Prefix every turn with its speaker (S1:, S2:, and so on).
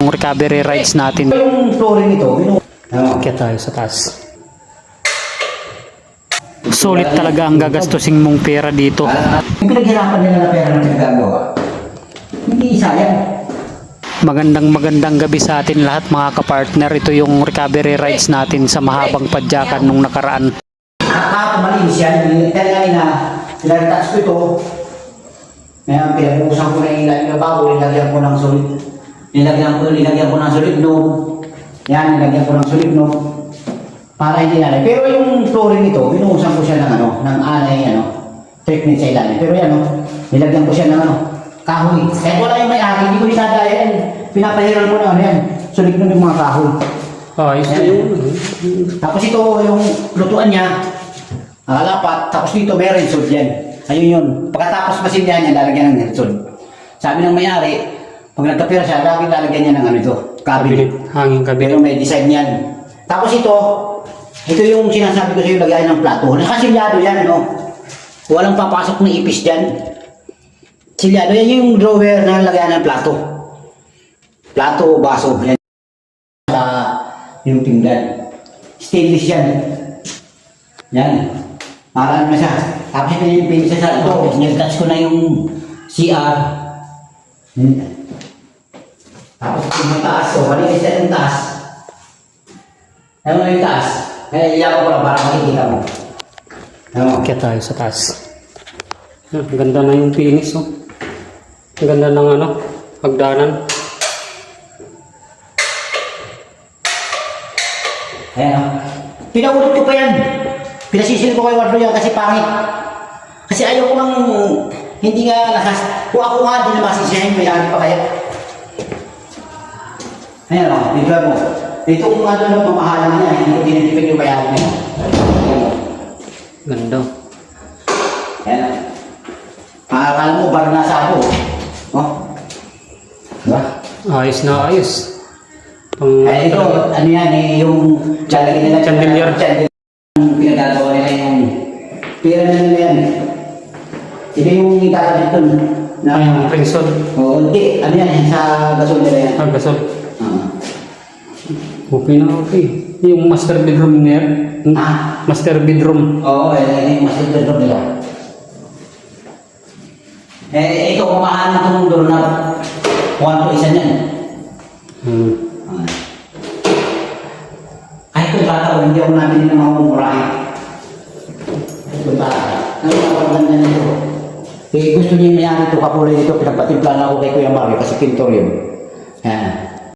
S1: yung recovery rides natin.
S2: Yung flooring ito,
S1: Kaya tayo sa taas. Sulit talaga ang gagastusing mong pera dito.
S2: yung pinaghirapan nila na pera na pinagagawa, hindi sayang.
S1: Magandang gabi sa atin lahat mga kapartner. Ito yung recovery rides natin sa mahabang padyakan nung nakaraan.
S2: Malinis yan. Talaga na pinag-touch ko ito. Ngayon, pinag-uusan ko na yung bago, nilagyan ko ng solid. Nilagyan ko ng solid no. Yan, nilagyan ko ng solid no. Para hindi na. Pero yung flooring ito, binuusan ko siya ng anay, treatment sa ilalim. Pero yan, nilagyan ko siya ng kahoy. Kahit wala yung may-ari, hindi ko dinadaya yan. Pinapahiran ko na yan. Solid nun yung mga kahoy.
S1: Ayos na yun.
S2: Tapos ito, yung lutuan niya, nakalapat. Tapos dito, may rinsod yan. Ayun yun. Pagkatapos masindihan niya, lalagyan ng rinsod. Sabi ng may-ari, pag nagkapira siya, laging lalagyan niya ng cabinet.
S1: Hanging cabinet.
S2: Pero may design yan. Tapos ito yung sinasabi ko sa iyo, lagyan ng plato. Nakasilyado yan, Walang papasok na ipis dyan. Silyado yan yung drawer na lagyan ng plato. Plato, baso. Yan. Yung pinggan. Stainless yan. Yan. Para na siya. Tapos pinipin siya sa ito. Nag-touch ko na yung CR. Tapos yung taas. Malinis yan yung taas. Ano yung taas? Kaya iyakan ko lang para makikita mo.
S1: Kaya tayo sa taas. Ang ganda na yung finish. Ang ganda ng hagdanan.
S2: Ayan Pinaulit ko pa yan. Pinasisil ko kay Wardo yan kasi pangit. Kasi ayaw ko nang hindi nga lakas. Kung ako nga hindi na masisiyahin, may ari pa kaya. Ayan bigla mo. Ito kung lang mamahalan niya, hindi ko tinitipid yung bayaran niya.
S1: Ganda.
S2: Ayan akala mo, bar na sa ako. Diba?
S1: Ayos na ayos.
S2: Ay, ito, yan yung lalagyan nila.
S1: Chandelier.
S2: Pinagagawa nila yung pera na nila yan. Ito yung itatapit doon.
S1: Yung rinsod.
S2: Oo, hindi. Yan, sa gasol nila yan.
S1: Gasol. Okay na okay. Yung master bedroom niya. Master bedroom.
S2: Oo, yung master bedroom nila. Ito, kumahan itong doorknob. Kuhan ko isa niyan. Kahit kung bata ko, hindi ako namin ng mga mumurahin. Kung bata. Ano ang ganda nito? Gusto niya yung mayari ito, kapulay nito, pinagpatimpla na ako kay Kuya Mario kasi pintor yun. Ayan.